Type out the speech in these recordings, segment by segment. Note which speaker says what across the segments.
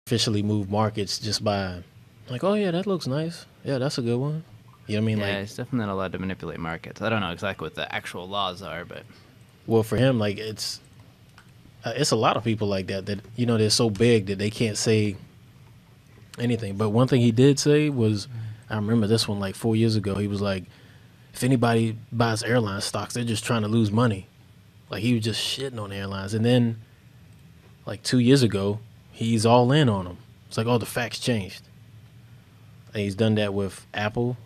Speaker 1: officially move markets just by like, oh yeah, that looks nice. Yeah, that's a good one. You know what I mean?
Speaker 2: Yeah,
Speaker 1: Like,
Speaker 2: he's definitely not allowed to manipulate markets. I don't know exactly what the actual laws are, but
Speaker 1: well, for him, like it's a lot of people like that they're so big that they can't say anything. But one thing he did say was, I remember this one like 4 years ago. He was like, if anybody buys airline stocks, they're just trying to lose money. Like he was just shitting on airlines. And then like 2 years ago, he's all in on them. It's like, oh, the facts changed. And he's done that with Apple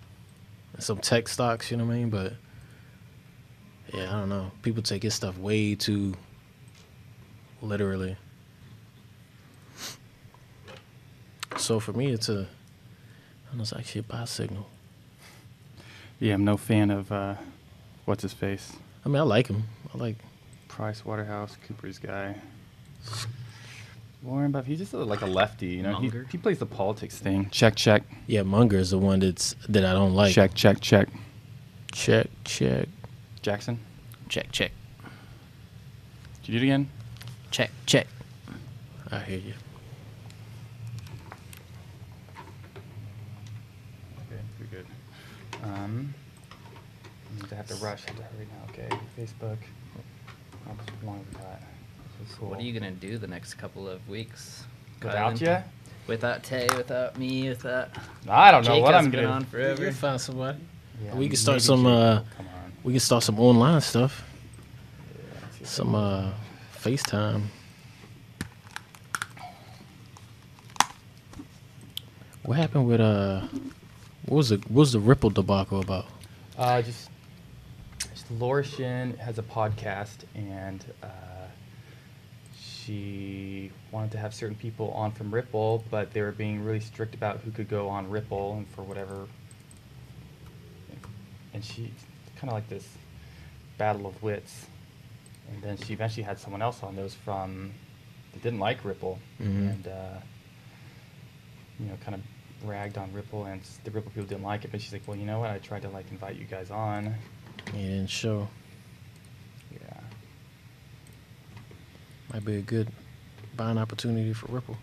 Speaker 1: and some tech stocks, you know what I mean? But yeah, I don't know. People take his stuff way too literally. So for me, it's actually a buy signal.
Speaker 3: Yeah, I'm no fan of what's his face.
Speaker 1: I mean, I like him. I like
Speaker 3: Price Waterhouse Cooper's guy. Warren Buffett. He's just like a lefty, you know. He plays the politics thing. Check.
Speaker 1: Yeah, Munger is the one that I don't like.
Speaker 3: Check.
Speaker 1: Check.
Speaker 3: Jackson.
Speaker 2: check.
Speaker 3: Did you do it again?
Speaker 2: Check.
Speaker 1: I hear you.
Speaker 3: Okay, pretty good. I have to rush. I have to hurry now. Okay, Facebook. How long have we got? This is cool.
Speaker 2: What are you gonna do the next couple of weeks?
Speaker 3: Without
Speaker 2: Kylan?
Speaker 3: you?
Speaker 2: Without Tay, without me, without
Speaker 3: I don't know what I'm
Speaker 2: been
Speaker 3: gonna
Speaker 2: on forever.
Speaker 1: You'll find somebody.
Speaker 3: Yeah,
Speaker 1: We can start
Speaker 3: maybe
Speaker 1: some.
Speaker 3: Jake will come on.
Speaker 1: We can start some online stuff.
Speaker 3: Yeah, let's see if
Speaker 1: Some FaceTime. What happened with what was the Ripple debacle about?
Speaker 3: Just Laura Shin has a podcast, and she wanted to have certain people on from Ripple, but they were being really strict about who could go on Ripple and for whatever. And she kind of like this battle of wits. And then she eventually had someone else on those from that didn't like Ripple, and kind of ragged on Ripple, and the Ripple people didn't like it. But she's like, well, you know what? I tried to like invite you guys on.
Speaker 1: He didn't show.
Speaker 3: Yeah.
Speaker 1: Might be a good buying opportunity for Ripple.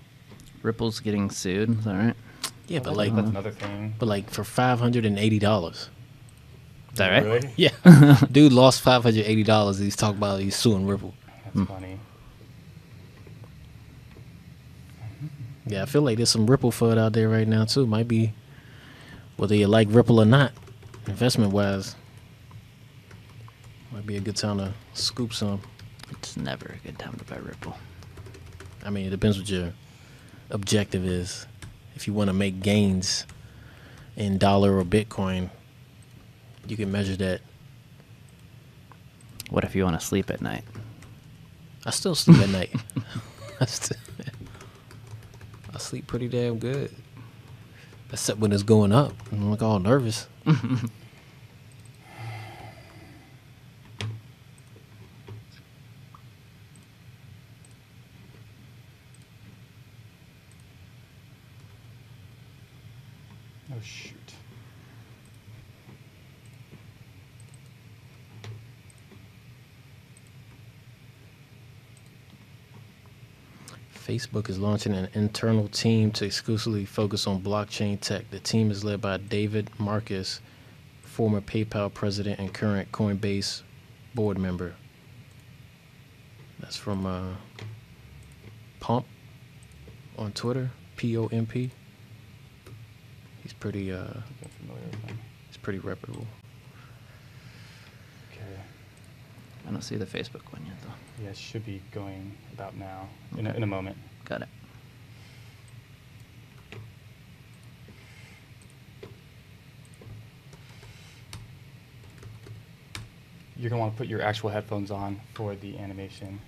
Speaker 2: Ripple's getting sued. Is that right?
Speaker 1: Yeah, but
Speaker 3: That's
Speaker 1: like,
Speaker 3: another thing.
Speaker 1: but like for $580.
Speaker 2: Is that right?
Speaker 3: Really?
Speaker 1: Yeah, dude lost $580. He's talking about he's suing Ripple.
Speaker 3: That's funny.
Speaker 1: Yeah, I feel like there's some Ripple FUD out there right now too. Might be whether you like Ripple or not, investment wise. Might be a good time to scoop some.
Speaker 2: It's never a good time to buy Ripple.
Speaker 1: I mean, it depends what your objective is. If you want to make gains in dollar or Bitcoin, you can measure that.
Speaker 2: What if you want to sleep at night?
Speaker 1: I still sleep at night. I sleep pretty damn good. Except when it's going up. I'm like all nervous.
Speaker 3: Oh, shoot.
Speaker 1: Facebook is launching an internal team to exclusively focus on blockchain tech. The team is led by David Marcus, former PayPal president and current Coinbase board member. That's from Pomp on Twitter, POMP. He's pretty
Speaker 3: I'm familiar with them.
Speaker 1: he's pretty reputable.
Speaker 3: Okay.
Speaker 2: I don't see the Facebook one yet, though.
Speaker 3: Yeah, it should be going about now. In a moment.
Speaker 2: Got it.
Speaker 3: You're gonna want to put your actual headphones on for the animation.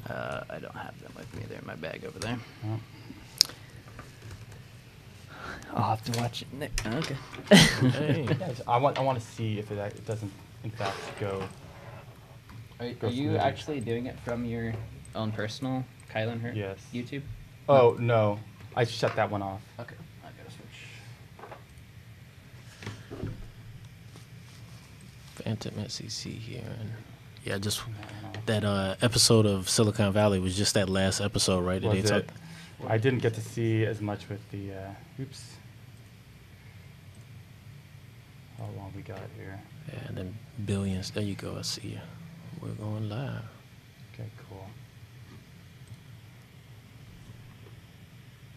Speaker 2: I don't have them with me. They're in my bag over there.
Speaker 3: Oh.
Speaker 2: I'll have to watch it. Okay.
Speaker 1: Hey.
Speaker 3: Yeah, I want to see if it doesn't in fact go.
Speaker 2: Are
Speaker 3: Go
Speaker 2: you
Speaker 3: smoothly.
Speaker 2: actually doing it from your own personal Kylan Hurt
Speaker 3: Yes.
Speaker 2: YouTube?
Speaker 3: Oh no, I shut that one off.
Speaker 2: Okay. I gotta switch.
Speaker 1: Phantom SEC here. And yeah, just
Speaker 3: No.
Speaker 1: that episode of Silicon Valley was just that last episode, right? That
Speaker 3: Was
Speaker 1: they
Speaker 3: it? I didn't get to see as much with the, oops. How long we got here?
Speaker 1: Yeah, and then billions. There you go. I see you. We're going live.
Speaker 3: Okay, cool.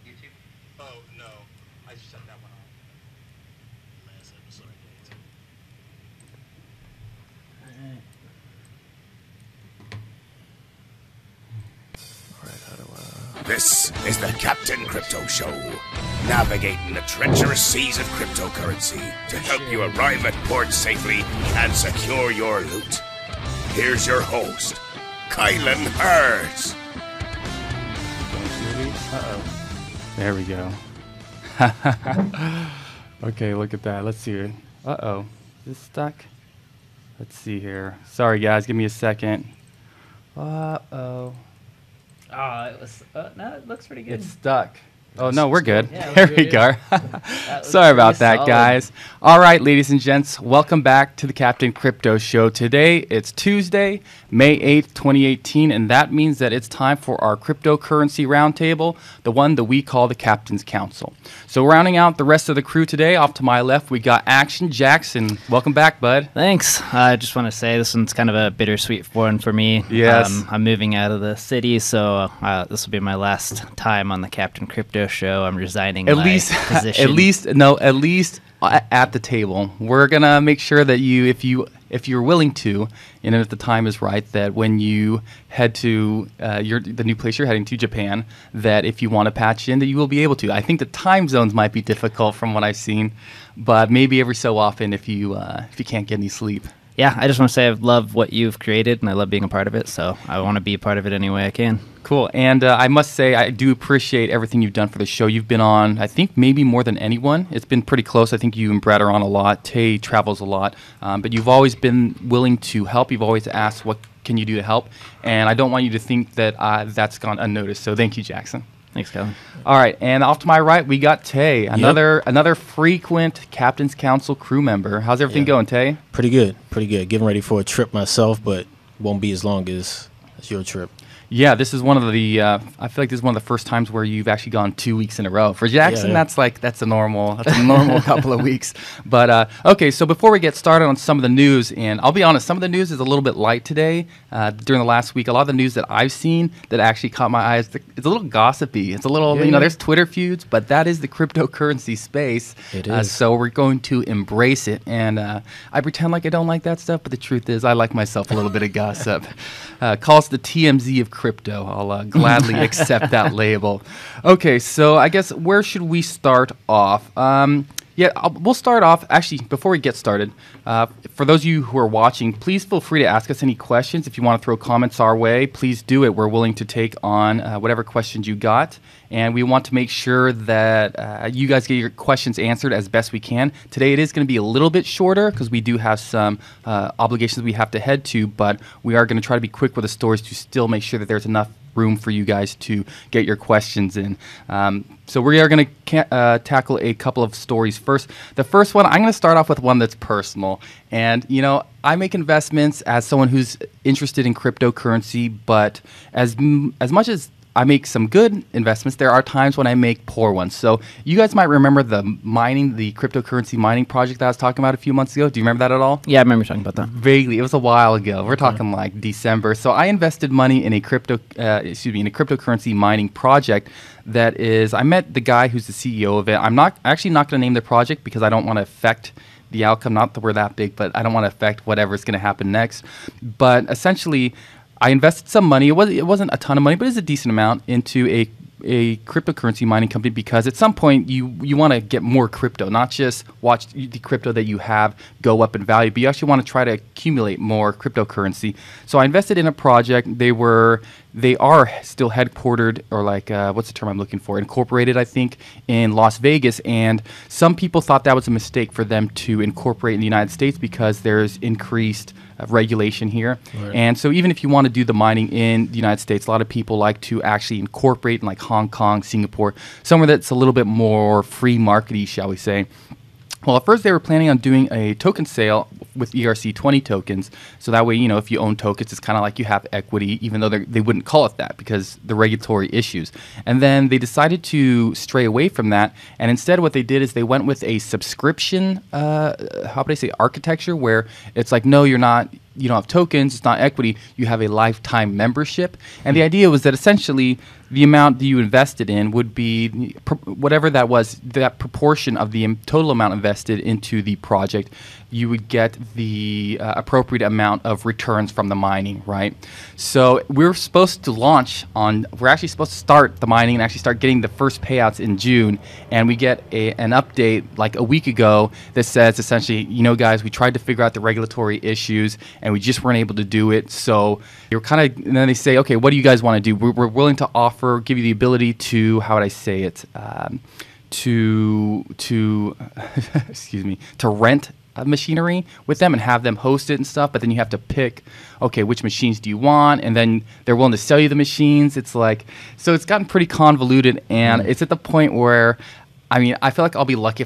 Speaker 4: YouTube? Oh, no. I just shut that one off.
Speaker 1: Last episode I did. All right, how do I...
Speaker 5: This is the Captain Crypto Show, navigating the treacherous seas of cryptocurrency to help you arrive at port safely and secure your loot. Here's your host, Kylan Hurt.
Speaker 3: Uh-oh. There we go. Okay, look at that. Let's see here. Uh-oh. Is this stuck? Let's see here. Sorry, guys. Give me a second. Uh-oh.
Speaker 2: Oh, it was. No, it looks pretty good.
Speaker 3: It's stuck. Oh, no, we're good.
Speaker 2: Yeah,
Speaker 3: There
Speaker 2: we're
Speaker 3: we
Speaker 2: good.
Speaker 3: go.
Speaker 2: That
Speaker 3: Sorry
Speaker 2: looks
Speaker 3: about
Speaker 2: pretty
Speaker 3: that,
Speaker 2: solid.
Speaker 3: guys. All right, ladies and gents, welcome back to the Captain Crypto Show. Today, it's Tuesday, May 8th, 2018, and that means that it's time for our cryptocurrency roundtable, the one that we call the Captain's Council. So rounding out the rest of the crew today, off to my left, we got Action Jackson. Welcome back, bud.
Speaker 2: Thanks. I just want to say this one's kind of a bittersweet one for me.
Speaker 3: Yes.
Speaker 2: I'm moving out of the city, so this will be my last time on the Captain Crypto Show. I'm resigning
Speaker 3: At
Speaker 2: my
Speaker 3: least,
Speaker 2: position.
Speaker 3: at least at the table. We're gonna make sure that if you're willing to, and if the time is right, that when you head to the new place you're heading to, Japan, that if you want to patch in, that you will be able to. I think the time zones might be difficult from what I've seen, but maybe every so often if you can't get any sleep.
Speaker 2: Yeah, I just want to say I love what you've created, and I love being a part of it, so I want to be a part of it any way I can.
Speaker 3: Cool. And I must say, I do appreciate everything you've done for the show. You've been on, I think, maybe more than anyone. It's been pretty close. I think you and Brett are on a lot. Tay travels a lot. But you've always been willing to help. You've always asked, what can you do to help? And I don't want you to think that that's gone unnoticed. So thank you, Jackson.
Speaker 2: Thanks, Kylan.
Speaker 3: All right. And off to my right, we got Tay, another frequent Captain's Council crew member. How's everything going, Tay?
Speaker 1: Pretty good. Pretty good. Getting ready for a trip myself, but won't be as long as your trip.
Speaker 3: Yeah, this is one of the. I feel like this is one of the first times where you've actually gone 2 weeks in a row. For Jackson,
Speaker 1: Yeah.
Speaker 3: that's a normal couple of weeks. But okay, so before we get started on some of the news, and I'll be honest, some of the news is a little bit light today. During the last week, a lot of the news that I've seen that actually caught my eyes, it's a little gossipy. It's a little,
Speaker 1: Yeah.
Speaker 3: there's Twitter feuds, but that is the cryptocurrency space.
Speaker 1: It is.
Speaker 3: So we're going to embrace it, and I pretend like I don't like that stuff, but the truth is, I like myself a little bit of gossip. Call us the TMZ of crypto. I'll gladly accept that label. Okay, so I guess where should we start off? We'll start off, actually, before we get started, for those of you who are watching, please feel free to ask us any questions. If you want to throw comments our way, please do it. We're willing to take on whatever questions you got, and we want to make sure that you guys get your questions answered as best we can. Today it is going to be a little bit shorter because we do have some obligations we have to head to, but we are going to try to be quick with the stories to still make sure that there's enough room for you guys to get your questions in. So we are going to tackle a couple of stories first. The first one, I'm going to start off with one that's personal. And, I make investments as someone who's interested in cryptocurrency, but as much as I make some good investments, there are times when I make poor ones. So you guys might remember the cryptocurrency mining project that I was talking about a few months ago. Do you remember that at all?
Speaker 2: Yeah, I remember talking about that.
Speaker 3: Vaguely. It was a while ago. We're talking like December. So I invested money in a cryptocurrency mining project that is, I met the guy who's the CEO of it. I'm actually not going to name the project because I don't want to affect the outcome. Not that we're that big, but I don't want to affect whatever's going to happen next. But essentially, I invested some money. It wasn't a ton of money, but it's a decent amount into a cryptocurrency mining company because at some point you want to get more crypto, not just watch the crypto that you have go up in value, but you actually want to try to accumulate more cryptocurrency. So I invested in a project. They are still headquartered, or like, what's the term I'm looking for? Incorporated, I think, in Las Vegas. And some people thought that was a mistake for them to incorporate in the United States because there's increased regulation here.
Speaker 1: Right.
Speaker 3: And so even if you want to do the mining in the United States, a lot of people like to actually incorporate in like Hong Kong, Singapore, somewhere that's a little bit more free markety, shall we say. Well, at first they were planning on doing a token sale with ERC20 tokens. So that way, if you own tokens, it's kind of like you have equity, even though they wouldn't call it that because the regulatory issues. And then they decided to stray away from that. And instead what they did is they went with a subscription, architecture, where it's like, no, you don't have tokens, it's not equity, you have a lifetime membership. And the idea was that essentially the amount that you invested in would be whatever that was, that proportion of the total amount invested into the project, you would get the appropriate amount of returns from the mining, right? So we're supposed to we're actually supposed to start the mining and actually start getting the first payouts in June. And we get an update like a week ago that says essentially, guys, we tried to figure out the regulatory issues and we just weren't able to do it. So you're and then they say, okay, what do you guys want to do? We're willing to give you the ability to, how would I say it, to excuse me, to rent machinery with them and have them host it and stuff, but then you have to pick, okay, which machines do you want, and then they're willing to sell you the machines. It's like, so it's gotten pretty convoluted, and it's at the point where, I feel like I'll be lucky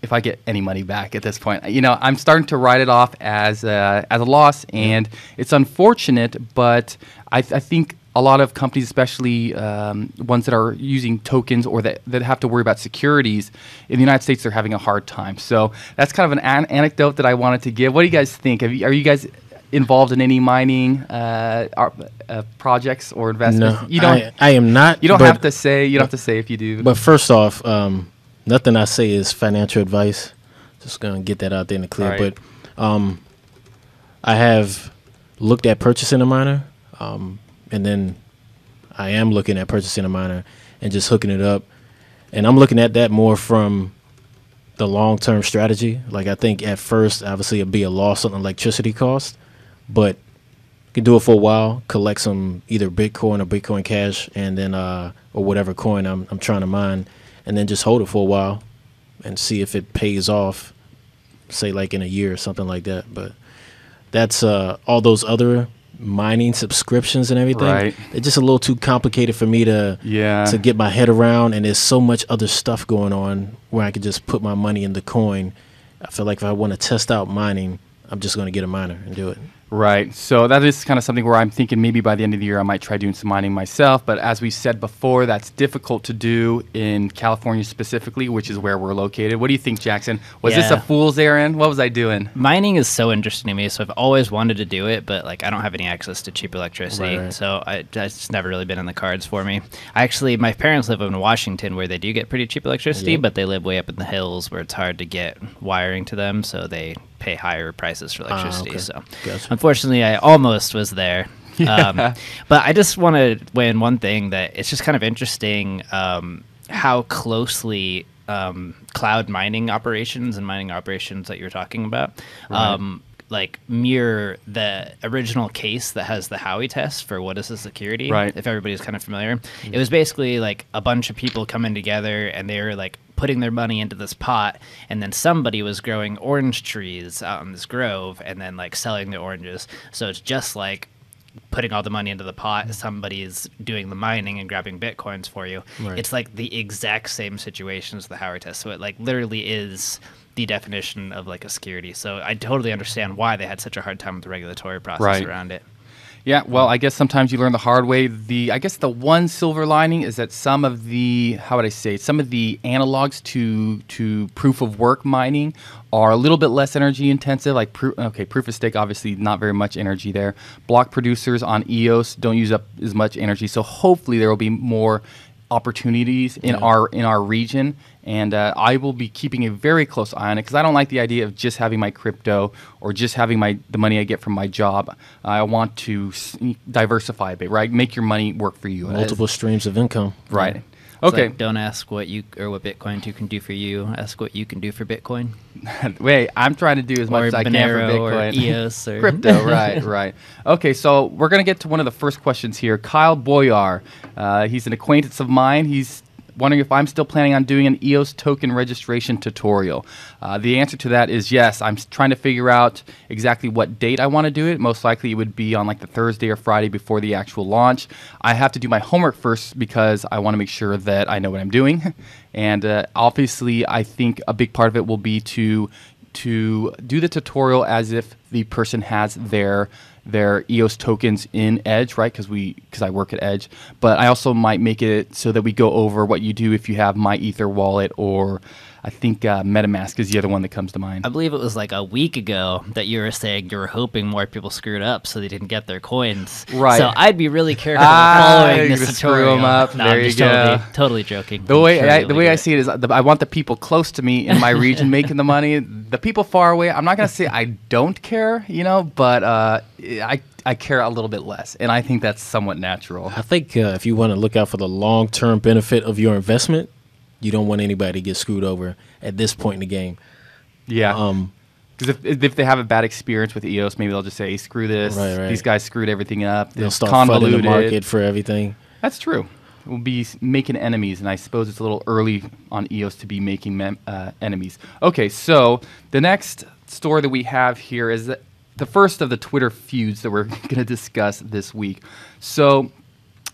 Speaker 3: if I get any money back at this point. I'm starting to write it off as a loss, and it's unfortunate, but I think a lot of companies, especially ones that are using tokens or that have to worry about securities, in the United States, they're having a hard time. So that's kind of an anecdote that I wanted to give. What do you guys think? Are you guys involved in any mining projects or investments?
Speaker 1: No, I am not.
Speaker 3: You don't have to say. You don't have to say if you do.
Speaker 1: But first off, nothing I say is financial advice. Just gonna get that out there in the clear.
Speaker 3: Right.
Speaker 1: But I have looked at purchasing a miner. And then I am looking at purchasing a miner and just hooking it up. And I'm looking at that more from the long-term strategy. Like, I think at first, obviously, it'd be a loss on electricity cost, but you can do it for a while, collect some either Bitcoin or Bitcoin Cash, and then or whatever coin I'm trying to mine, and then just hold it for a while and see if it pays off, say like in a year or something like that. But that's all those other mining subscriptions and everything,
Speaker 3: right?
Speaker 1: It's just a little too complicated for me to get my head around, and there's so much other stuff going on where I could just put my money in the coin. I feel like if I want to test out mining, I'm just going to get a miner and do it.
Speaker 3: Right. So that is kind of something where I'm thinking maybe by the end of the year I might try doing some mining myself. But as we said before, that's difficult to do in California specifically, which is where we're located. What do you think, Jackson? Was this a fool's errand? What was I doing?
Speaker 2: Mining is so interesting to me. So I've always wanted to do it, but I don't have any access to cheap electricity.
Speaker 1: Right.
Speaker 2: So it's never really been in the cards for me. My parents live in Washington where they do get pretty cheap electricity, but they live way up in the hills where it's hard to get wiring to them. So they pay higher prices for electricity.
Speaker 1: Okay.
Speaker 2: So
Speaker 1: Gotcha.
Speaker 2: Unfortunately, I almost was there. But I just want to weigh in one thing that it's just kind of interesting how closely cloud mining operations and mining operations that you're talking about mirror the original case that has the Howey test for what is a security.
Speaker 3: Right.
Speaker 2: If everybody's kind of familiar, it was basically like a bunch of people coming together and they were putting their money into this pot, and then somebody was growing orange trees out in this grove and then selling the oranges. So it's just like putting all the money into the pot, somebody's doing the mining and grabbing bitcoins for you.
Speaker 1: Right.
Speaker 2: It's like the exact same situation as the Howey test. So it literally is the definition of a security. So I totally understand why they had such a hard time with the regulatory process around it.
Speaker 3: Yeah, well, I guess sometimes you learn the hard way. I guess the one silver lining is that some of the analogs to proof of work mining are a little bit less energy intensive. Proof of stake, obviously not very much energy there. Block producers on EOS don't use up as much energy. So hopefully there will be more opportunities in our region, and I will be keeping a very close eye on it because I don't like the idea of just having my crypto or just having the money I get from my job. I want to diversify a bit, right? Make your money work for you.
Speaker 1: Multiple streams of income.
Speaker 3: Right.
Speaker 2: It's
Speaker 3: Okay.
Speaker 2: Don't ask what Bitcoin 2 can do for you. Ask what you can do for Bitcoin.
Speaker 3: Wait, I'm trying to do as much as I can for Bitcoin.
Speaker 2: Or EOS or
Speaker 3: Crypto, right. Okay, so we're going to get to one of the first questions here. Kyle Boyar, he's an acquaintance of mine. He's wondering if I'm still planning on doing an EOS token registration tutorial. The answer to that is yes. I'm trying to figure out exactly what date I want to do it. Most likely it would be on like the Thursday or Friday before the actual launch. I have to do my homework first because I want to make sure that I know what I'm doing. And obviously, I think a big part of it will be to do the tutorial as if the person has their EOS tokens in Edge, right? Because I work at Edge. But I also might make it so that we go over what you do if you have My Ether wallet, or I think MetaMask is the other one that comes to mind.
Speaker 2: I believe it was like a week ago that you were saying you were hoping more people screwed up so they didn't get their coins.
Speaker 3: Right.
Speaker 2: So I'd be really careful following this tutorial.
Speaker 3: Screw 'em up.
Speaker 2: No,
Speaker 3: There
Speaker 2: I'm just
Speaker 3: you go.
Speaker 2: totally joking.
Speaker 3: The way I see it is, I want the people close to me in my region making the money. The people far away, I'm not going to say I don't care, but I care a little bit less, and I think that's somewhat natural.
Speaker 1: I think if you want to look out for the long-term benefit of your investment, you don't want anybody to get screwed over at this point in the game.
Speaker 3: Yeah. Because if they have a bad experience with EOS, maybe they'll just say, hey, screw this.
Speaker 1: Right.
Speaker 3: These guys screwed everything up.
Speaker 1: They'll
Speaker 3: It's
Speaker 1: start flooding the
Speaker 3: convoluted.
Speaker 1: market for everything.
Speaker 3: That's true. We'll be making enemies, and I suppose it's a little early on EOS to be making enemies. Okay, so the next story that we have here is the first of the Twitter feuds that we're going to discuss this week. So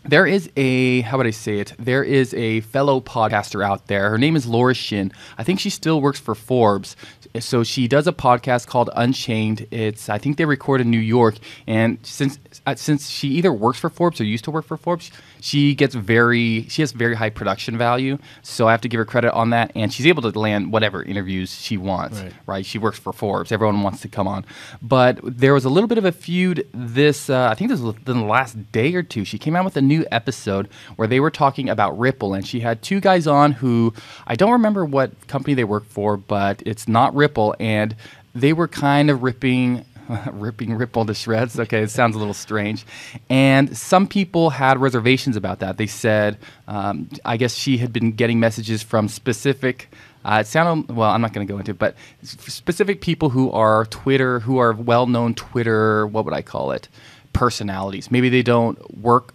Speaker 3: there is there is a fellow podcaster out there. Her name is Shin. I think she still works for Forbes. So she does a podcast called Unchained. I think they record in New York, and since she either works for Forbes or used to work for Forbes, she has very high production value. So I have to give her credit on that, and she's able to land whatever interviews she wants. Right? She works for Forbes. Everyone wants to come on, but there was a little bit of a feud. I think this was within the last day or two. She came out with a new episode where they were talking about Ripple, and she had two guys on who I don't remember what company they work for, but it's not Ripple, and they were kind of ripping Ripple to shreds. Okay, it sounds a little strange. And some people had reservations about that. They said, I guess she had been getting messages from specific, I'm not going to go into it, but specific people who are well-known Twitter, what would I call it? Personalities. Maybe they don't work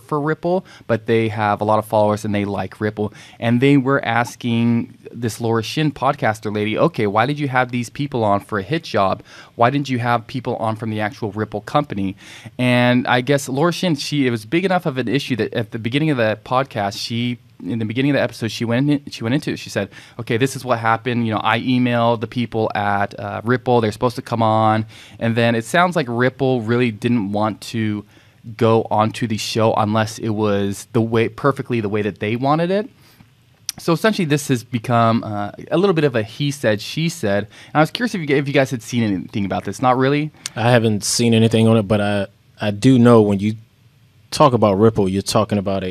Speaker 3: for Ripple, but they have a lot of followers and they like Ripple. And they were asking this Shin podcaster lady, okay, why did you have these people on for a hit job? Why didn't you have people on from the actual Ripple company? And I guess Shin, it was big enough of an issue that at the beginning of the podcast, in the beginning of the episode, she went into it. She said, okay, this is what happened. I emailed the people at Ripple. They're supposed to come on. And then it sounds like Ripple really didn't want to go onto the show unless it was perfectly the way that they wanted it. So essentially, this has become a little bit of a he said, she said. And I was curious if you guys had seen anything about this. Not really?
Speaker 1: I haven't seen anything on it, but I do know when you talk about Ripple, you're talking about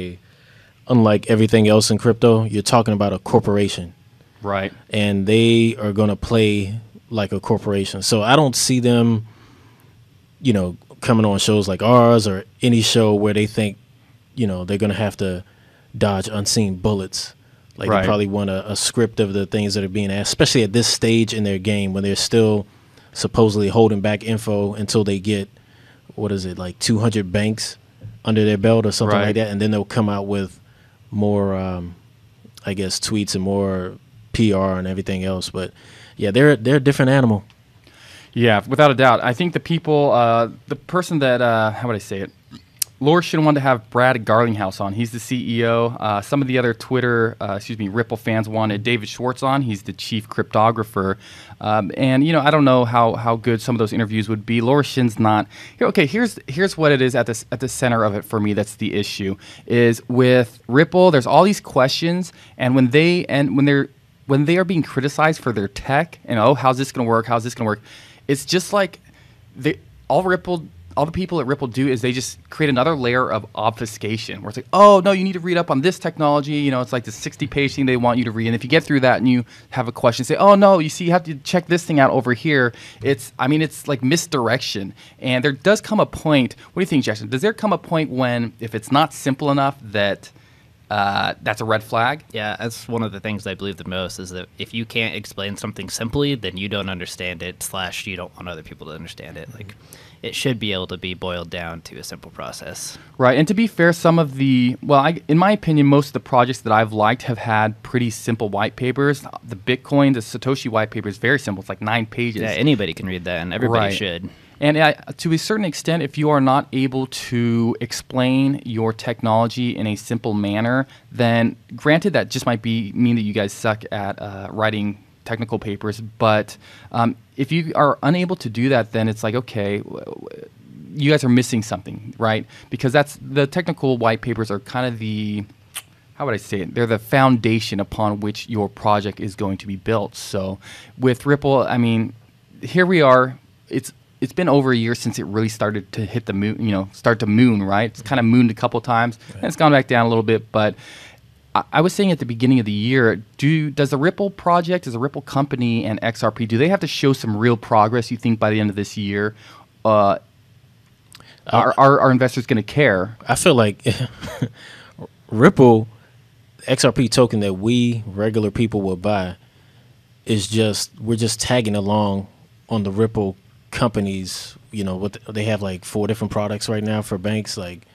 Speaker 1: unlike everything else in crypto, you're talking about a corporation.
Speaker 3: Right. And
Speaker 1: they are going to play like a corporation. So I don't see them, coming on shows like ours or any show where they think, they're going to have to dodge unseen bullets. Like They probably want a script of the things that are being asked, especially at this stage in their game when they're still supposedly holding back info until they get, 200 banks under their belt or something like that. And then they'll come out with more, tweets and more PR and everything else. But yeah, they're a different animal.
Speaker 3: Yeah, without a doubt. I think the people, the person that, how would I say it? Shin wanted to have Brad Garlinghouse on. He's the CEO. Some of the other Ripple fans wanted David Schwartz on. He's the chief cryptographer. And I don't know how good some of those interviews would be. Shin's not. Okay, here's what it is at the center of it for me. That's the issue. Is with Ripple, there's all these questions, and when they are being criticized for their tech, and how's this going to work? How's this going to work? It's just like all the people at Ripple do is they just create another layer of obfuscation where it's like, oh, no, you need to read up on this technology. It's like the 60-page thing they want you to read. And if you get through that and you have a question, say, oh, no, you see, you have to check this thing out over here. It's like misdirection. And there does come a point, what do you think, Jackson? Does there come a point when if it's not simple enough that that's a red flag.
Speaker 2: Yeah, that's one of the things I believe the most is that if you can't explain something simply, then you don't understand it, / you don't want other people to understand it. Like, it should be able to be boiled down to a simple process.
Speaker 3: Right, and to be fair, some of the, in my opinion, most of the projects that I've liked have had pretty simple white papers. The Bitcoin, the Satoshi white paper is very simple. It's like 9 pages.
Speaker 2: Yeah, anybody can read that, and everybody should.
Speaker 3: And to a certain extent, if you are not able to explain your technology in a simple manner, then granted that just might mean that you guys suck at writing technical papers. But if you are unable to do that, then it's like, okay, you guys are missing something, right? Because the technical white papers are kind of how would I say it? They're the foundation upon which your project is going to be built. So with Ripple, I mean, here we are. It's been over a year since it really started to hit the moon, start to moon, right? It's kind of mooned a couple times, and it's gone back down a little bit. But I was saying at the beginning of the year, does the Ripple project, does the Ripple company and XRP, do they have to show some real progress, you think, by the end of this year? Are investors going to care?
Speaker 1: I feel like Ripple, XRP token that we regular people will buy we're just tagging along on the Ripple companies. They have like 4 different products right now for banks, like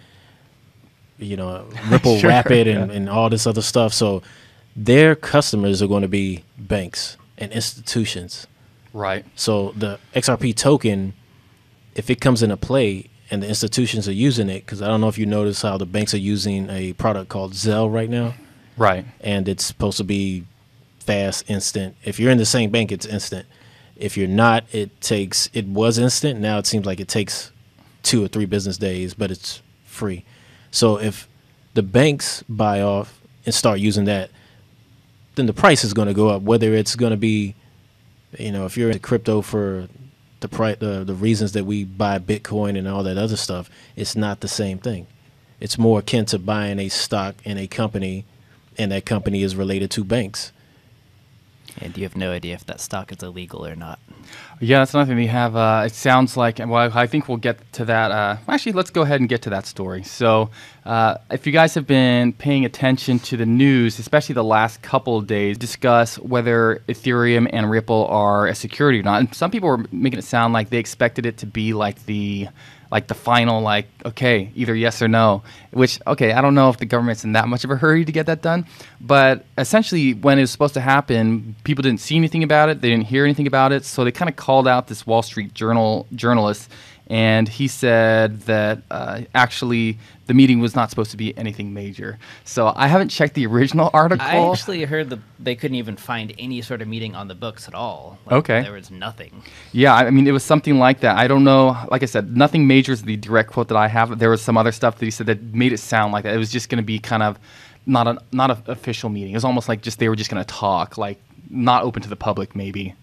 Speaker 1: Ripple
Speaker 3: Sure,
Speaker 1: Rapid and all this other stuff. So their customers are going to be banks and institutions,
Speaker 3: right?
Speaker 1: So the XRP token, if it comes into play and the institutions are using it, because I don't know if you notice how the banks are using a product called Zelle right now,
Speaker 3: right?
Speaker 1: And it's supposed to be fast, instant. If you're in the same bank, it's instant. If you're not, it was instant. Now it seems like it takes 2 or 3 business days, but it's free. So if the banks buy off and start using that, then the price is going to go up. Whether it's going to be, if you're into crypto for the reasons that we buy Bitcoin and all that other stuff, it's not the same thing. It's more akin to buying a stock in a company, and that company is related to banks.
Speaker 2: And you have no idea if that stock is illegal or not.
Speaker 3: Yeah, that's another thing we have. It sounds like, I think we'll get to that. Actually, let's go ahead and get to that story. So if you guys have been paying attention to the news, especially the last couple of days, discuss whether Ethereum and Ripple are a security or not. And some people were making it sound like they expected it to be like the final, okay, either yes or no, which, okay, I don't know if the government's in that much of a hurry to get that done. But essentially, when it was supposed to happen, people didn't see anything about it. They didn't hear anything about it. So they kind of called out this Wall Street Journal journalist, and he said that actually the meeting was not supposed to be anything major. So I haven't checked the original article.
Speaker 2: I actually heard they couldn't even find any sort of meeting on the books at all.
Speaker 3: Okay.
Speaker 2: There was nothing.
Speaker 3: Yeah, I mean, it was something like that. I don't know. Like I said, nothing major is the direct quote that I have. There was some other stuff that he said that made it sound like that. It was just going to be kind of not an official meeting. It was almost like they were just going to talk, not open to the public, maybe.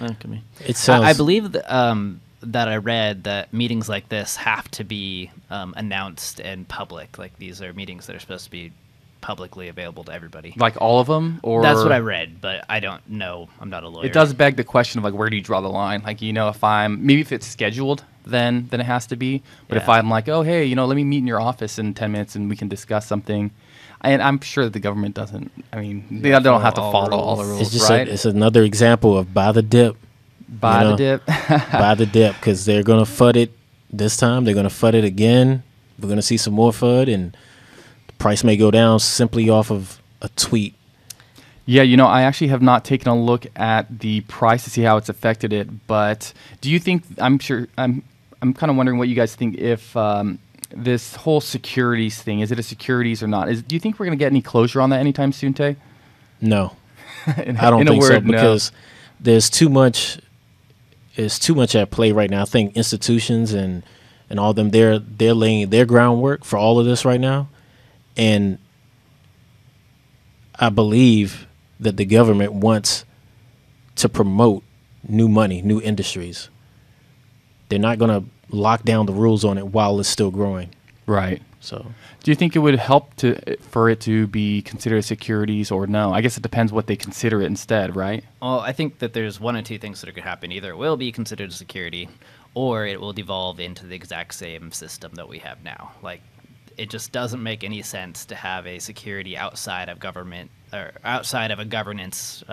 Speaker 2: Okay.
Speaker 1: It sounds.
Speaker 2: I believe that I read that meetings like this have to be announced in public. Like, these are meetings that are supposed to be publicly available to everybody.
Speaker 3: Like all of them? Or
Speaker 2: that's what I read, but I don't know. I'm not a lawyer.
Speaker 3: It does beg the question of where do you draw the line? If it's scheduled, then it has to be. But if I'm like, oh, hey, let me meet in your office in 10 minutes and we can discuss something. And I'm sure that the government doesn't. I mean, they don't have to follow all the rules,
Speaker 1: it's just
Speaker 3: right?
Speaker 1: it's another example of buy the dip.
Speaker 3: Buy the dip.
Speaker 1: Buy the dip, because they're going to FUD it this time. They're going to FUD it again. We're going to see some more FUD, and the price may go down simply off of a tweet.
Speaker 3: Yeah, I actually have not taken a look at the price to see how it's affected it. But do you think, I'm kind of wondering what you guys think if this whole securities thing, is it a securities or not? Do you think we're going to get any closure on that anytime soon, Tay?
Speaker 1: No. I don't think so, because there's too much at play right now. I think institutions and all of them, they're laying their groundwork for all of this right now. And I believe that the government wants to promote new money, new industries. They're not going to lock down the rules on it while it's still growing.
Speaker 3: Right.
Speaker 1: So,
Speaker 3: do you think it would help for it to be considered securities or no? I guess it depends what they consider it instead, right?
Speaker 2: Well, I think that there's one of two things that could happen. Either it will be considered a security, or it will devolve into the exact same system that we have now. Like, it just doesn't make any sense to have a security outside of government or outside of a governance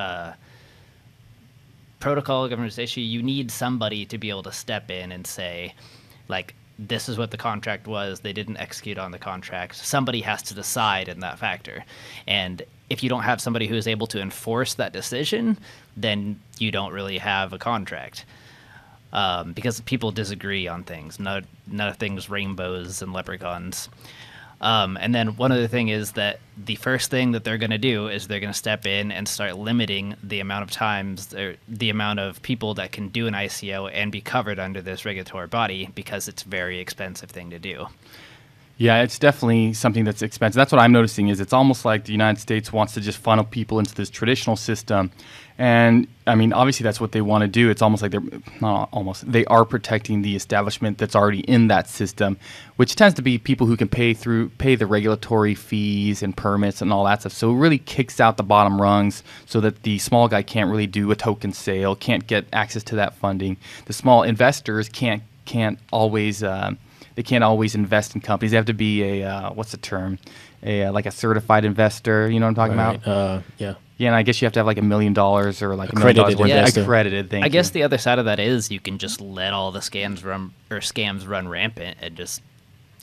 Speaker 2: protocol, governance issue. You need somebody to be able to step in and say, like, this is what the contract was. They didn't execute on the contract. Somebody has to decide in that factor. And if you don't have somebody who is able to enforce that decision, then you don't really have a contract. Because people disagree on things. Nothing's rainbows and leprechauns. And then one other thing is that the first thing that they're going to do is they're going to step in and start limiting the amount of times, or the amount of people that can do an ICO and be covered under this regulatory body, because it's a very expensive thing to do.
Speaker 3: Yeah, it's definitely something that's expensive. That's what I'm noticing, is it's almost like the United States wants to just funnel people into this traditional system. And, I mean, obviously that's what they want to do. It's almost like they are protecting the establishment that's already in that system, which tends to be people who can pay the regulatory fees and permits and all that stuff. So it really kicks out the bottom rungs so that the small guy can't really do a token sale, can't get access to that funding. The small investors can't always... They can't always invest in companies. They have to be a what's the term? Like a certified investor. You know what I'm talking about? Yeah. Yeah, and I guess you have to have like $1 million or like $1 million worth of accredited thing.
Speaker 2: I guess the other side of that is you can just let all the scams run rampant and just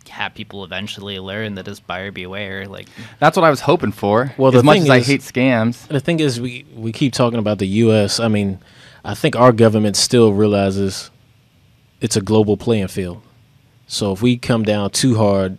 Speaker 2: have people eventually learn that it's buyer beware. Like,
Speaker 3: that's what I was hoping for.
Speaker 1: Well,
Speaker 3: as much as I hate scams,
Speaker 1: the thing is we keep talking about the U.S. I mean, I think our government still realizes it's a global playing field. So if we come down too hard,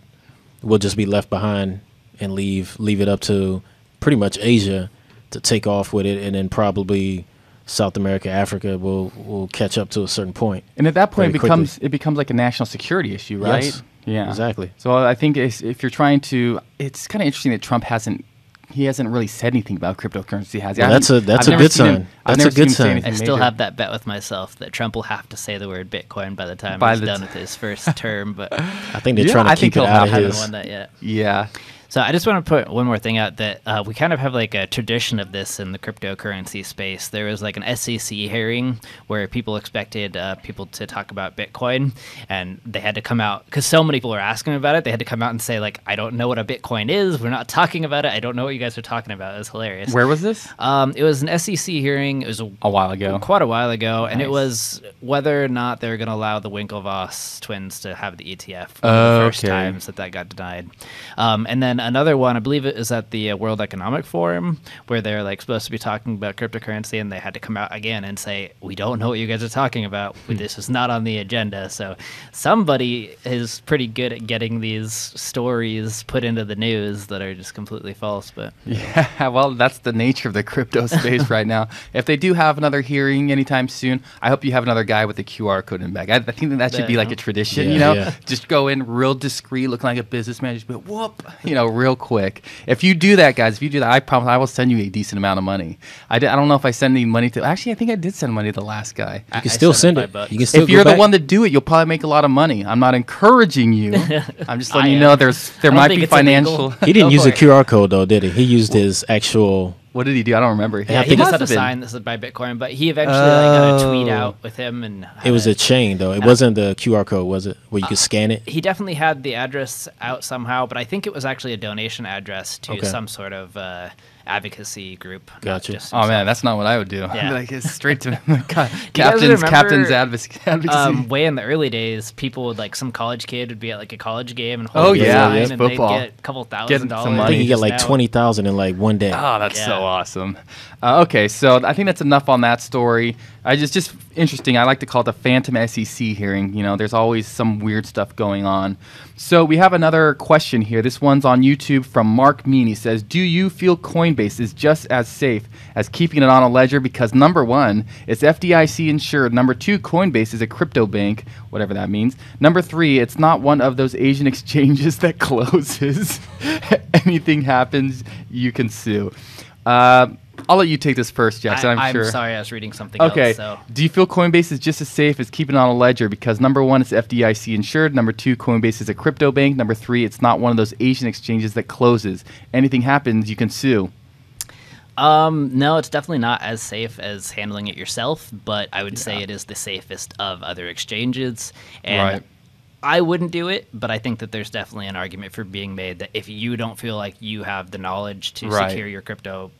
Speaker 1: we'll just be left behind and leave it up to pretty much Asia to take off with it, and then probably South America, Africa will catch up to a certain point.
Speaker 3: And at that point, it becomes like a national security issue, right?
Speaker 1: Yes,
Speaker 3: yeah,
Speaker 1: exactly.
Speaker 3: So I think if you're trying to, it's kind of interesting that Trump hasn't really said anything about cryptocurrency, has he?
Speaker 1: Well, that's a good sign. That's a good sign.
Speaker 2: I still have that bet with myself that Trump will have to say the word Bitcoin by the time he's done with his first term. But
Speaker 1: I think they're trying to keep it out of his.
Speaker 2: I haven't won that yet.
Speaker 3: Yeah.
Speaker 2: So I just want to put one more thing out that we kind of have like a tradition of this in the cryptocurrency space. There was like an SEC hearing where people expected people to talk about Bitcoin, and they had to come out, because so many people were asking about it, they had to come out and say, like, I don't know what a Bitcoin is. We're not talking about it. I don't know what you guys are talking about. It was hilarious.
Speaker 3: Where was this?
Speaker 2: It was an SEC hearing. It was
Speaker 3: a while ago.
Speaker 2: Quite a while ago. Nice. And it was whether or not they were going to allow the Winklevoss twins to have the ETF. One of the first times that got denied. And then another one, I believe it is at the World Economic Forum, where they're like supposed to be talking about cryptocurrency, and they had to come out again and say, we don't know what you guys are talking about. This is not on the agenda. So somebody is pretty good at getting these stories put into the news that are just completely false. But
Speaker 3: yeah, well, that's the nature of the crypto space right now. If they do have another hearing anytime soon, I hope you have another guy with a QR code in the back. I think that should be like a tradition, just go in real discreet, looking like a businessman, just be whoop, real quick. If you do that, guys, I promise I will send you a decent amount of money. I don't know if I send any money to. Actually, I think I did send money to the last guy.
Speaker 1: You can still send it. You can still
Speaker 3: if you're the one to do it, you'll probably make a lot of money. I'm not encouraging you. I'm just letting you know there might be financial.
Speaker 1: He didn't use a QR code though, did he? He used his actual.
Speaker 3: What did he do? I don't remember.
Speaker 2: Yeah, he just had a sign that said buy Bitcoin, but he eventually got a tweet out with him. And
Speaker 1: it was a chain, though. It wasn't the QR code, was it? Where you could scan it?
Speaker 2: He definitely had the address out somehow, but I think it was actually a donation address to some sort of advocacy group.
Speaker 1: Gotcha.
Speaker 3: Oh, man, that's not what I would do.
Speaker 2: Yeah.
Speaker 3: I'd be like, it's straight to captain's advocacy.
Speaker 2: Way in the early days, people would, like, some college kid would be at, like, a college game and
Speaker 3: hold
Speaker 2: and
Speaker 3: football.
Speaker 2: They'd get a couple $1,000.
Speaker 1: I think you get like $20,000 in like one day.
Speaker 3: Oh, that's so awesome. Okay, so I think that's enough on that story. Just interesting. I like to call it the Phantom SEC hearing. There's always some weird stuff going on. So we have another question here. This one's on YouTube from Mark Meany. Says, do you feel Coinbase is just as safe as keeping it on a ledger? Because number one, it's FDIC insured. Number two, Coinbase is a crypto bank, whatever that means. Number three, it's not one of those Asian exchanges that closes. Anything happens, you can sue. I'll let you take this first, Jackson. I'm sure.
Speaker 2: I'm sorry, I was reading something else. So.
Speaker 3: Do you feel Coinbase is just as safe as keeping it on a ledger? Because number one, it's FDIC insured. Number two, Coinbase is a crypto bank. Number three, it's not one of those Asian exchanges that closes. Anything happens, you can sue.
Speaker 2: No, it's definitely not as safe as handling it yourself, but I would say it is the safest of other exchanges. And I wouldn't do it, but I think that there's definitely an argument for being made that if you don't feel like you have the knowledge to
Speaker 3: Right.
Speaker 2: secure your crypto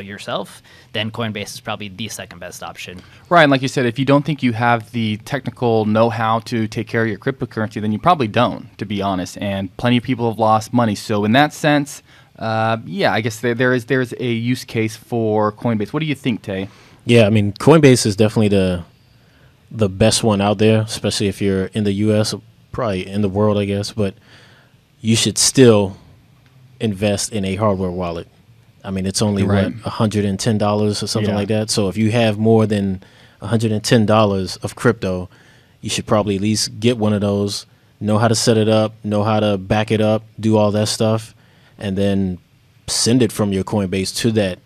Speaker 2: yourself, then Coinbase is probably the second best option.
Speaker 3: Right, and like you said, if you don't think you have the technical know-how to take care of your cryptocurrency, then you probably don't, to be honest. And plenty of people have lost money. So in that sense, I guess there's a use case for Coinbase. What do you think, Tay?
Speaker 1: Yeah, I mean, Coinbase is definitely the best one out there, especially if you're in the U.S., probably in the world, I guess. But you should still invest in a hardware wallet. I mean, it's only,
Speaker 3: Right.
Speaker 1: what, $110 or something
Speaker 3: Yeah.
Speaker 1: like that. So if you have more than $110 of crypto, you should probably at least get one of those, know how to set it up, know how to back it up, do all that stuff, and then send it from your Coinbase to that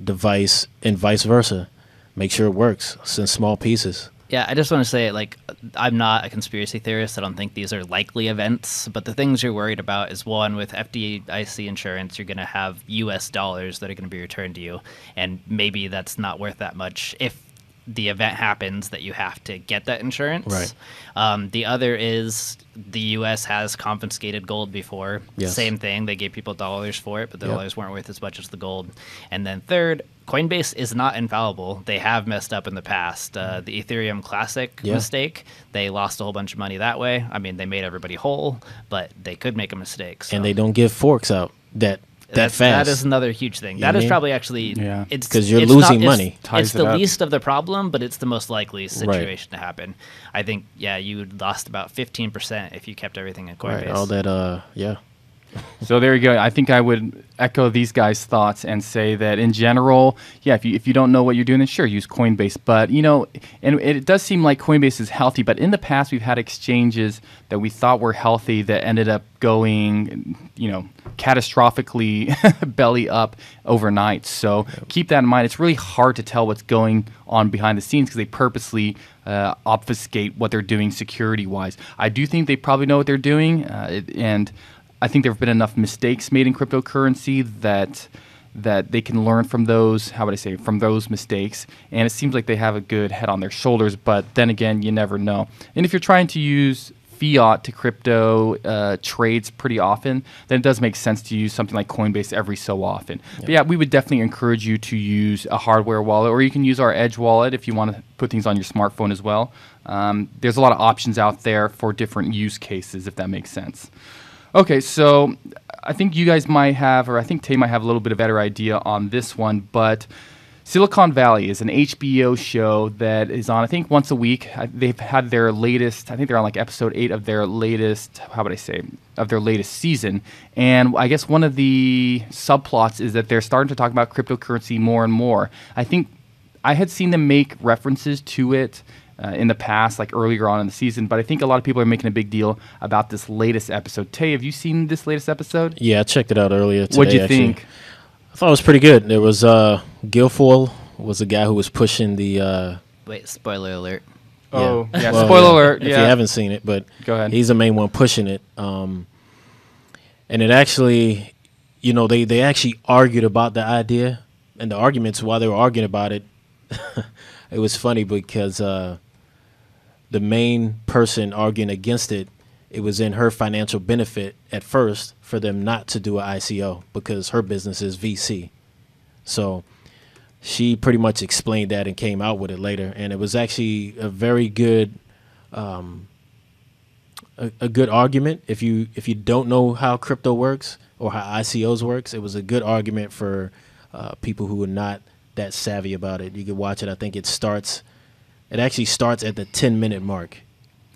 Speaker 1: device and vice versa. Make sure it works. Send small pieces.
Speaker 2: Yeah, I just want to say, like, I'm not a conspiracy theorist. I don't think these are likely events. But the things you're worried about is, one, with FDIC insurance, you're going to have U.S. dollars that are going to be returned to you. And maybe that's not worth that much if the event happens that you have to get that insurance.
Speaker 1: Right.
Speaker 2: The other is the U.S. has confiscated gold before.
Speaker 1: Yes.
Speaker 2: Same thing. They gave people dollars for it, but the
Speaker 1: Yep.
Speaker 2: dollars weren't worth as much as the gold. And then third, Coinbase is not infallible. They have messed up in the past. The Ethereum Classic
Speaker 1: Yeah.
Speaker 2: mistake, they lost a whole bunch of money that way. I mean, they made everybody whole, but they could make a mistake. So.
Speaker 1: And they don't give forks out that fast.
Speaker 2: That is another huge thing.
Speaker 1: You know
Speaker 2: That
Speaker 1: what I
Speaker 2: is
Speaker 1: mean?
Speaker 2: probably actually
Speaker 3: Yeah.
Speaker 2: it's
Speaker 1: 'Cause you're
Speaker 2: it's
Speaker 1: losing
Speaker 2: not-
Speaker 1: money.
Speaker 2: It's
Speaker 3: Ties it
Speaker 2: the
Speaker 3: up.
Speaker 2: least of the problem, but it's the most likely situation to happen. I think you lost about 15% if you kept everything in Coinbase.
Speaker 1: Right, all that, yeah.
Speaker 3: So there you go. I think I would echo these guys' thoughts and say that in general, yeah, if you don't know what you're doing, then sure, use Coinbase. But, and it does seem like Coinbase is healthy, but in the past we've had exchanges that we thought were healthy that ended up going, catastrophically belly up overnight. So keep that in mind. It's really hard to tell what's going on behind the scenes because they purposely obfuscate what they're doing security-wise. I do think they probably know what they're doing, and I think there have been enough mistakes made in cryptocurrency that they can learn from those, from those mistakes. And it seems like they have a good head on their shoulders, but then again, you never know. And if you're trying to use fiat to crypto trades pretty often, then it does make sense to use something like Coinbase every so often. But yeah, we would definitely encourage you to use a hardware wallet, or you can use our Edge wallet if you want to put things on your smartphone as well. There's a lot of options out there for different use cases, if that makes sense. Okay, so I think you guys might have, or I think Tay might have a little bit of a better idea on this one, but Silicon Valley is an HBO show that is on, I think, once a week. They've had their latest, I think they're on like episode 8 of their latest, of their latest season. And I guess one of the subplots is that they're starting to talk about cryptocurrency more and more. I think I had seen them make references to it in the past, like earlier on in the season, but I think a lot of people are making a big deal about this latest episode. Tay, have you seen this latest episode?
Speaker 1: Yeah, I checked it out earlier today.
Speaker 3: What'd you
Speaker 1: actually.
Speaker 3: think?
Speaker 1: I thought it was pretty good. There was Guilfoyle was the guy who was pushing the.
Speaker 2: Wait, spoiler alert.
Speaker 3: Oh, yeah.
Speaker 1: Well,
Speaker 3: Spoiler alert.
Speaker 1: If
Speaker 3: Yeah.
Speaker 1: you haven't seen it, but
Speaker 3: Go ahead.
Speaker 1: he's the main one pushing it. And it actually, they actually argued about the idea, and the arguments while they were arguing about it, it was funny because the main person arguing against it, it was in her financial benefit at first for them not to do an ICO because her business is VC. So she pretty much explained that and came out with it later, and it was actually a very good, a good argument. If you don't know how crypto works or how ICOs works, it was a good argument for people who are not that savvy about it. You can watch it. I think it actually starts at the 10-minute mark.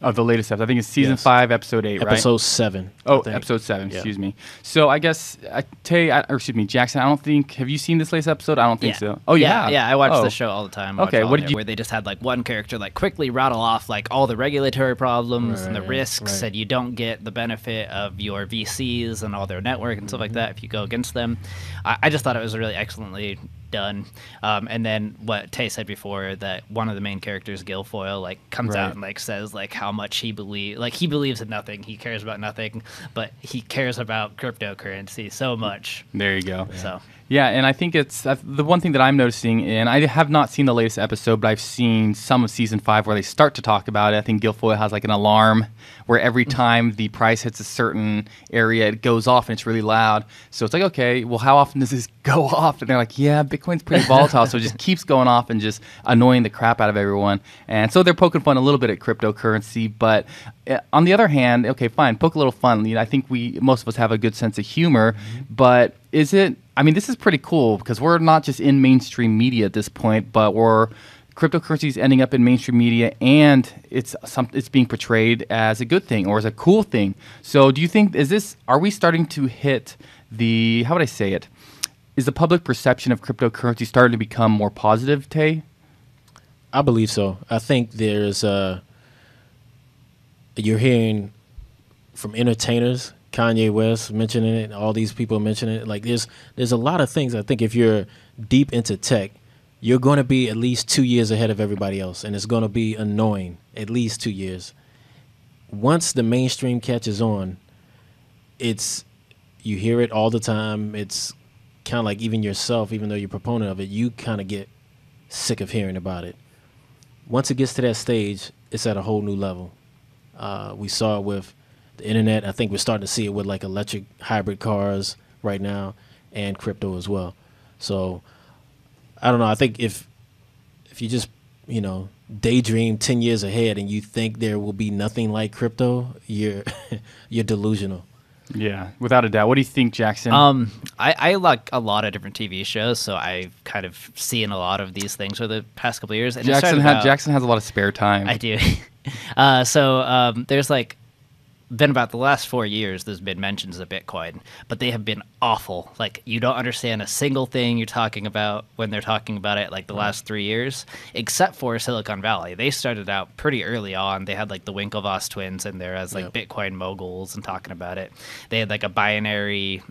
Speaker 3: Of the latest episode. I think it's season
Speaker 1: Yes.
Speaker 3: 5, episode 8, right?
Speaker 1: Episode 7.
Speaker 3: Oh,
Speaker 1: I think.
Speaker 3: episode 7,
Speaker 1: Yeah.
Speaker 3: excuse me. So I guess, Jackson, have you seen this latest episode? I don't think so. Oh,
Speaker 2: yeah.
Speaker 3: yeah.
Speaker 2: I watch
Speaker 3: Oh.
Speaker 2: the show all the time.
Speaker 3: Okay, what did you-
Speaker 2: Where they just had like one character like quickly rattle off like all the regulatory problems and the
Speaker 1: Right,
Speaker 2: risks,
Speaker 1: right.
Speaker 2: and you don't get the benefit of your VCs and all their network and stuff like that if you go against them. I just thought it was really excellently done. And then what Tay said before, that one of the main characters, Guilfoyle, like comes
Speaker 1: Right.
Speaker 2: out and like says like how much he believes in nothing, he cares about nothing, but he cares about cryptocurrency so much.
Speaker 3: There you go.
Speaker 2: So
Speaker 3: Yeah, and I think it's the one thing that I'm noticing, and I have not seen the latest episode, but I've seen some of season 5 where they start to talk about it. I think Guilfoyle has like an alarm where every time the price hits a certain area, it goes off and it's really loud. So it's like, okay, well, how often does this go off? And they're like, yeah, Bitcoin's pretty volatile, so it just keeps going off and just annoying the crap out of everyone. And so they're poking fun a little bit at cryptocurrency, but on the other hand, okay, fine, poke a little fun. You know, I think most of us have a good sense of humor, but is it? I mean, this is pretty cool because we're not just in mainstream media at this point, but cryptocurrency is ending up in mainstream media, and it's being portrayed as a good thing or as a cool thing. So, do you think are we starting to hit how would I say it? Is the public perception of cryptocurrency starting to become more positive, Tay?
Speaker 1: I believe so. I think there's you're hearing from entertainers, Kanye West mentioning it, all these people mentioning it. Like there's a lot of things. I think if you're deep into tech, you're going to be at least 2 years ahead of everybody else, and it's going to be annoying at least 2 years. Once the mainstream catches on, you hear it all the time. It's kind of like even yourself, even though you're a proponent of it, you kind of get sick of hearing about it. Once it gets to that stage, it's at a whole new level. We saw it with the internet. I think we're starting to see it with like electric hybrid cars right now and crypto as well. So I don't know. I think if you just, daydream 10 years ahead and you think there will be nothing like crypto, you're delusional.
Speaker 3: Yeah, without a doubt. What do you think, Jackson?
Speaker 2: I like a lot of different TV shows, so I've kind of seen a lot of these things over the past couple of years. And
Speaker 3: Jackson has a lot of spare time.
Speaker 2: I do. There's been about the last 4 years there's been mentions of Bitcoin, but they have been awful. Like, you don't understand a single thing you're talking about when they're talking about it, like the last 3 years, except for Silicon Valley. They started out pretty early on. They had like the Winklevoss twins in there as Bitcoin moguls and talking about it. They had like a binary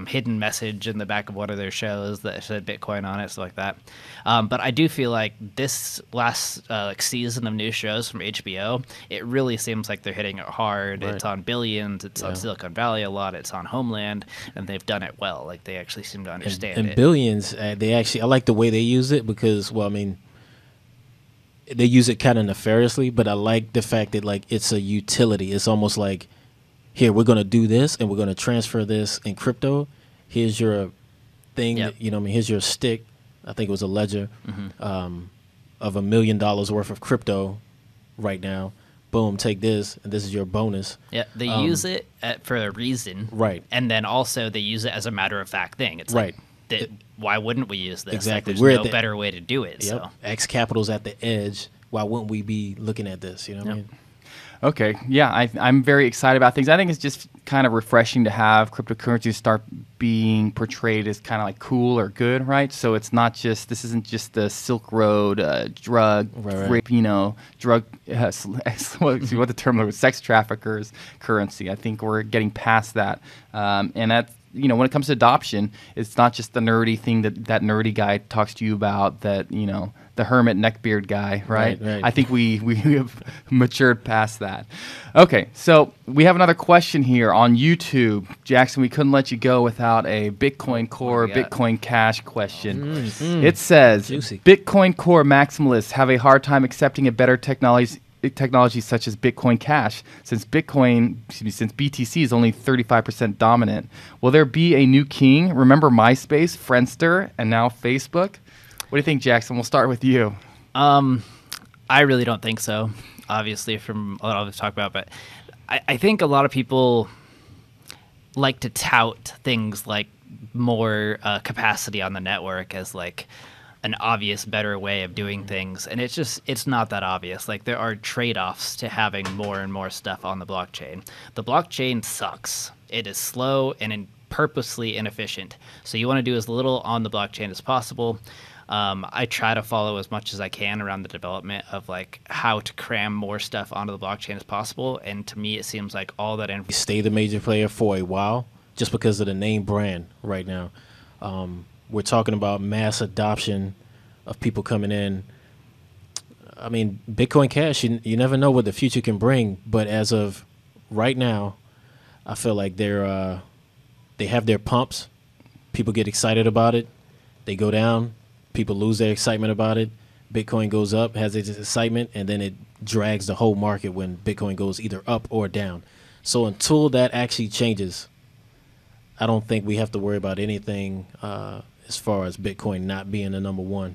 Speaker 2: hidden message in the back of one of their shows that said Bitcoin on it, stuff like that. But I do feel like this last season of new shows from HBO, it really seems like they're hitting it hard. Right. It's on Billions, it's on Silicon Valley a lot, it's on Homeland, and they've done it well. Like, they actually seem to understand it.
Speaker 1: And Billions, I like the way they use it because, they use it kind of nefariously, but I like the fact that it's a utility. It's almost like, here, we're going to do this, and we're going to transfer this in crypto. Here's your thing, here's your stick. I think it was a ledger of $1 million worth of crypto right now. Boom, take this, and this is your bonus.
Speaker 2: Yeah, they use it for a reason.
Speaker 1: Right.
Speaker 2: And then also they use it as a matter-of-fact thing. It's right. Why wouldn't we use this?
Speaker 1: Exactly.
Speaker 2: There's no better way to do it.
Speaker 1: Yep. So. X Capital's at the edge. Why wouldn't we be looking at this? You know what I mean?
Speaker 3: Okay, yeah, I'm very excited about things. I think it's just kind of refreshing to have cryptocurrency start being portrayed as kind of like cool or good, right? So this isn't just the Silk Road drug, rape, drug, what the term was, sex traffickers currency. I think we're getting past that, and that's. When it comes to adoption, it's not just the nerdy thing that nerdy guy talks to you about, that, the hermit neckbeard guy, right? Right. I think we have matured past that. Okay, so we have another question here on YouTube. Jackson, we couldn't let you go without a Bitcoin Core, Bitcoin Cash question. It says, juicy. Bitcoin Core maximalists have a hard time accepting a better technology such as Bitcoin Cash, since BTC is only 35% dominant. Will there be a new king? Remember MySpace, Friendster, and now Facebook? What do you think, Jackson? We'll start with you.
Speaker 2: I really don't think so, obviously, from a lot of this talk about, but I think a lot of people like to tout things like more capacity on the network as like an obvious better way of doing things, and it's not that obvious. Like, there are trade-offs to having more and more stuff on the blockchain. The blockchain sucks. It is slow and purposely inefficient, so you want to do as little on the blockchain as possible. I try to follow as much as I can around the development of like how to cram more stuff onto the blockchain as possible, and to me it seems like all that
Speaker 1: stay the major player for a while just because of the name brand right now. We're talking about mass adoption of people coming in. I mean, Bitcoin Cash, you never know what the future can bring, but as of right now, I feel like they have their pumps. people get excited about it, they go down, people lose their excitement about it, Bitcoin goes up, has its excitement, and then it drags the whole market when Bitcoin goes either up or down. So until that actually changes, I don't think we have to worry about anything as far as Bitcoin not being the number one.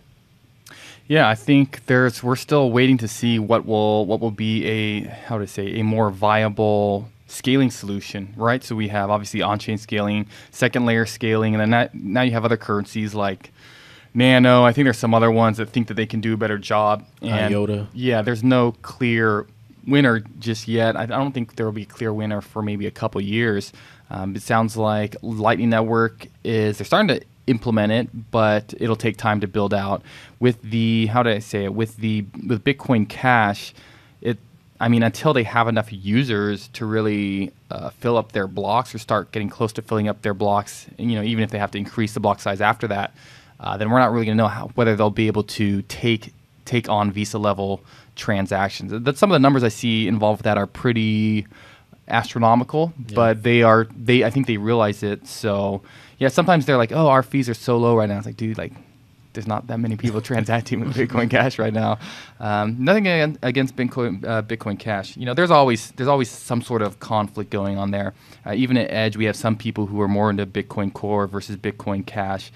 Speaker 3: Yeah, I think we're still waiting to see what will be a more viable scaling solution, right? So we have obviously on-chain scaling, second layer scaling, and then now you have other currencies like Nano. I think there's some other ones that think that they can do a better job. And
Speaker 1: IOTA.
Speaker 3: Yeah, there's no clear winner just yet. I don't think there will be a clear winner for maybe a couple years. It sounds like Lightning Network they're starting to implement it, but it'll take time to build out. With Bitcoin Cash, until they have enough users to really fill up their blocks or start getting close to filling up their blocks, even if they have to increase the block size after that, then we're not really going to know whether they'll be able to take on Visa level transactions. Some of the numbers I see involved with that are pretty astronomical, but I think they realize it. So yeah, sometimes they're like, oh, our fees are so low right now. It's like, dude, there's not that many people transacting with Bitcoin Cash right now. Nothing against Bitcoin Cash. There's always some sort of conflict going on there. Even at Edge, we have some people who are more into Bitcoin Core versus Bitcoin Cash.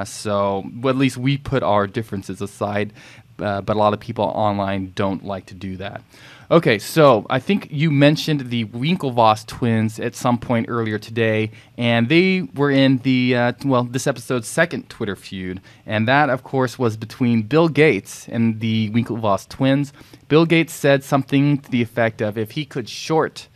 Speaker 3: So at least we put our differences aside, but a lot of people online don't like to do that. Okay, so I think you mentioned the Winklevoss twins at some point earlier today, and they were in this episode's second Twitter feud, and that, of course, was between Bill Gates and the Winklevoss twins. Bill Gates said something to the effect of, if he could short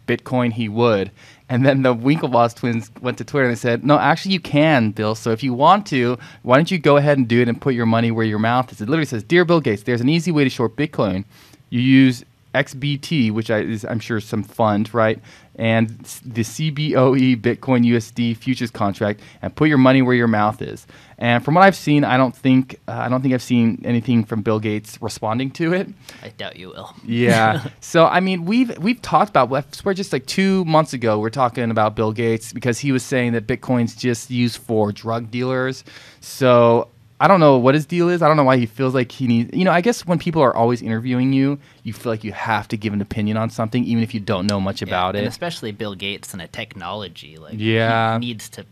Speaker 3: Bitcoin, he would. And then the Winklevoss twins went to Twitter and they said, no, actually you can, Bill. So if you want to, why don't you go ahead and do it and put your money where your mouth is? It literally says, Dear Bill Gates, there's an easy way to short Bitcoin. You use XBT, which is, I'm sure, some fund, right? And the CBOE Bitcoin USD futures contract, and put your money where your mouth is. And from what I've seen, I don't think I've seen anything from Bill Gates responding to it.
Speaker 2: I doubt you will.
Speaker 3: Yeah. So we've talked about. I swear, just like 2 months ago, we're talking about Bill Gates because he was saying that Bitcoin's just used for drug dealers. So I don't know what his deal is. I don't know why he feels like he needs. I guess when people are always interviewing you, you feel like you have to give an opinion on something, even if you don't know much about it.
Speaker 2: And especially Bill Gates and a technology. He needs to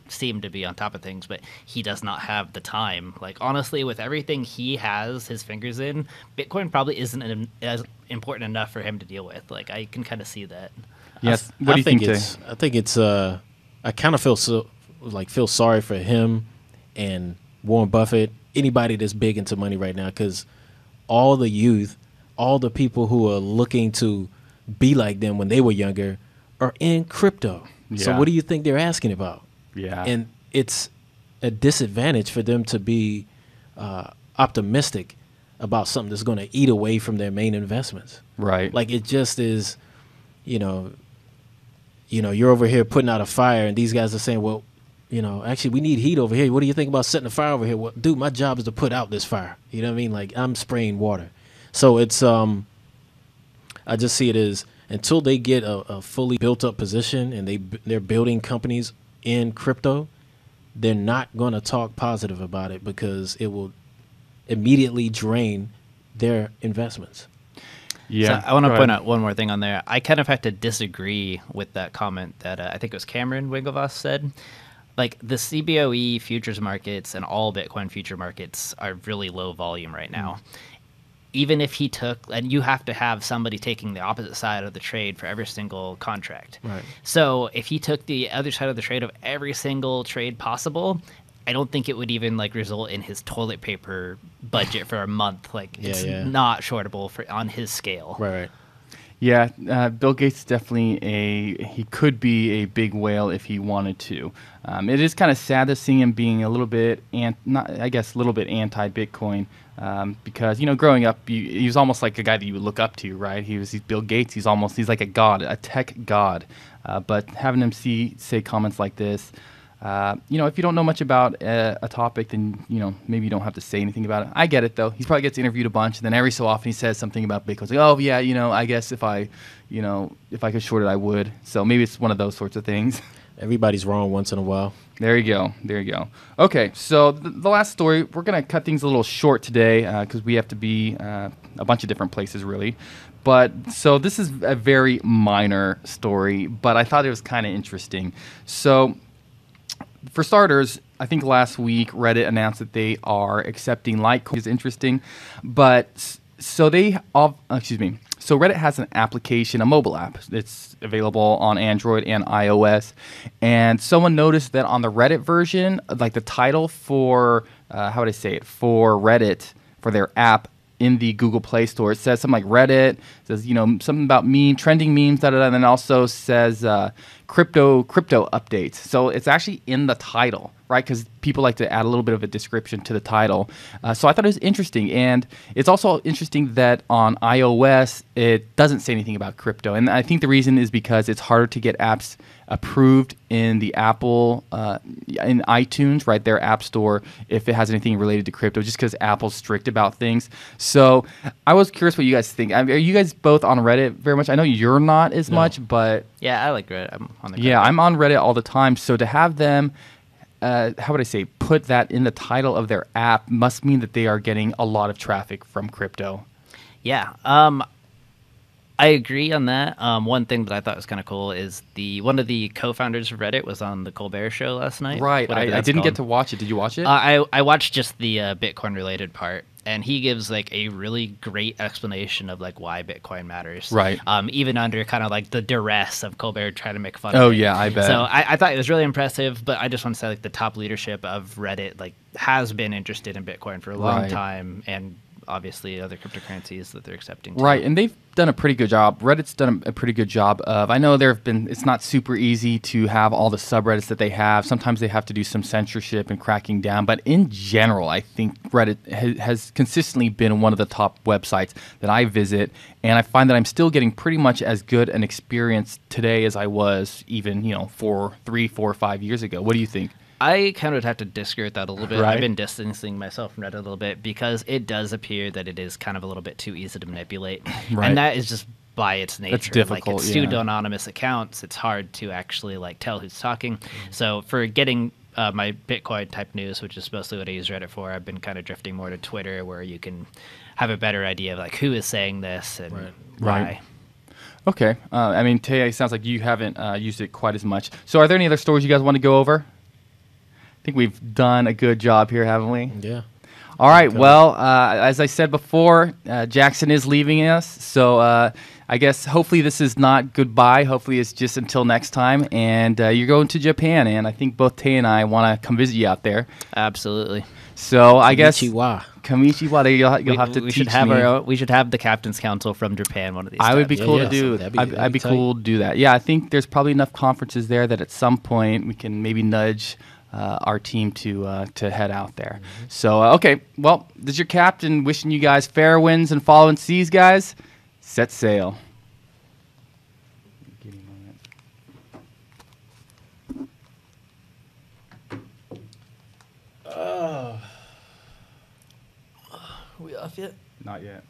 Speaker 2: seem to be on top of things, but he does not have the time. Honestly, with everything he has his fingers in, Bitcoin probably isn't as important enough for him to deal with. I can kind of see that.
Speaker 3: Yes. What do you think?
Speaker 1: I think it's. I kind of feel feel sorry for him and Warren Buffett, anybody that's big into money right now, because all the youth, all the people who are looking to be like them when they were younger are in crypto. Yeah. So what do you think they're asking about?
Speaker 3: Yeah.
Speaker 1: And it's a disadvantage for them to be optimistic about something that's going to eat away from their main investments.
Speaker 3: Right.
Speaker 1: It just is, you're over here putting out a fire and these guys are saying, well, actually, we need heat over here. What do you think about setting a fire over here? Well, dude, my job is to put out this fire. You know what I mean? I'm spraying water. So it's, I just see it as until they get a fully built up position and they're building companies in crypto, they're not going to talk positive about it because it will immediately drain their investments.
Speaker 3: Yeah.
Speaker 2: So I want to point out one more thing on there. I kind of have to disagree with that comment that I think it was Cameron Winklevoss said. The CBOE futures markets and all Bitcoin future markets are really low volume right now. Even if he took, and you have to have somebody taking the opposite side of the trade for every single contract.
Speaker 1: Right.
Speaker 2: So if he took the other side of the trade of every single trade possible, I don't think it would even result in his toilet paper budget for a month. It's not shortable on his scale.
Speaker 1: Right.
Speaker 3: Yeah, Bill Gates definitely he could be a big whale if he wanted to. It is kind of sad to see him being a little bit anti-Bitcoin because growing up he was almost like a guy that you would look up to, right? He's Bill Gates. He's like a god, a tech god. But having him say comments like this. If you don't know much about a topic, then, maybe you don't have to say anything about it. I get it, though. He probably gets interviewed a bunch, and then every so often he says something about Bitcoin. It's like, oh, yeah, I guess if I could short it, I would. So maybe it's one of those sorts of things.
Speaker 1: Everybody's wrong once in a while.
Speaker 3: There you go. There you go. Okay, so the last story, we're going to cut things a little short today because we have to be a bunch of different places, really. But so this is a very minor story, but I thought it was kind of interesting. So for starters, I think last week Reddit announced that they are accepting Litecoin. Is interesting, but so they So Reddit has an application, a mobile app. It's available on Android and iOS. And someone noticed that on the Reddit version, like the title for how would I say it, for Reddit, for their app in the Google Play Store, it says something like Reddit, it says, something about trending memes, and then also says crypto updates. So it's actually in the title, right? Because people like to add a little bit of a description to the title. So I thought it was interesting. And it's also interesting that on iOS, it doesn't say anything about crypto. And I think the reason is because it's harder to get apps approved in the Apple, in iTunes, right, their app store, if it has anything related to crypto, just because Apple's strict about things. So I was curious what you guys think. Are you guys both on Reddit very much? I know you're not as much, but...
Speaker 2: Yeah, I like Reddit. I'm on the
Speaker 3: Yeah, I'm on Reddit all the time. So to have them... how would I say, put that in the title of their app must mean that they are getting a lot of traffic from crypto.
Speaker 2: Yeah, I agree on that. One thing that I thought was kind of cool is one of the co-founders of Reddit was on the Colbert Show last night.
Speaker 3: Right, I didn't get to watch it. Did you watch it?
Speaker 2: I watched just the Bitcoin-related part, and he gives like a really great explanation of like why Bitcoin matters.
Speaker 3: Right.
Speaker 2: Even under kind of like the duress of Colbert trying to make fun of it.
Speaker 3: Oh yeah, I bet.
Speaker 2: So I thought it was really impressive, but I just want to say like the top leadership of Reddit like has been interested in Bitcoin for a long time, and obviously other cryptocurrencies that they're accepting too.
Speaker 3: Right, and they've done a pretty good job. Reddit's done a pretty good job of, I know it's not super easy to have all the subreddits that they have. Sometimes they have to do some censorship and cracking down, but in general, I think Reddit has consistently been one of the top websites that I visit, and I find that I'm still getting pretty much as good an experience today as I was even, 3, 4, 5 years ago. What do you think?
Speaker 2: I kind of would have to disagree with that a little bit.
Speaker 3: Right.
Speaker 2: I've been distancing myself from Reddit a little bit because it does appear that it is kind of a little bit too easy to manipulate.
Speaker 3: Right.
Speaker 2: And that is just by its nature.
Speaker 3: That's difficult,
Speaker 2: like it's pseudo-anonymous accounts. It's hard to actually like tell who's talking. So for getting my Bitcoin type news, which is mostly what I use Reddit for, I've been kind of drifting more to Twitter where you can have a better idea of like who is saying this and why.
Speaker 3: Right. Okay. I mean, Taya, it sounds like you haven't used it quite as much. So are there any other stories you guys want to go over? I think we've done a good job here, haven't we?
Speaker 1: Yeah.
Speaker 3: All right. Well, as I said before, Jackson is leaving us. So I guess hopefully this is not goodbye. Hopefully it's just until next time. And you're going to Japan. And I think both Tay and I want to come visit you out there.
Speaker 2: Absolutely.
Speaker 3: So I guess...
Speaker 1: Konnichiwa.
Speaker 3: You'll have to
Speaker 2: we
Speaker 3: teach
Speaker 2: should have
Speaker 3: me.
Speaker 2: We should have the Captain's Council from Japan one of these
Speaker 3: I would be
Speaker 2: times.
Speaker 3: cool
Speaker 1: Yeah,
Speaker 3: to do. I'd be cool to do that. Yeah, I think there's probably enough conferences there that at some point we can maybe nudge our team to head out there. So okay, well, this is your captain wishing you guys fair winds and following seas, guys. Set sail.
Speaker 2: We off yet?
Speaker 3: Not yet.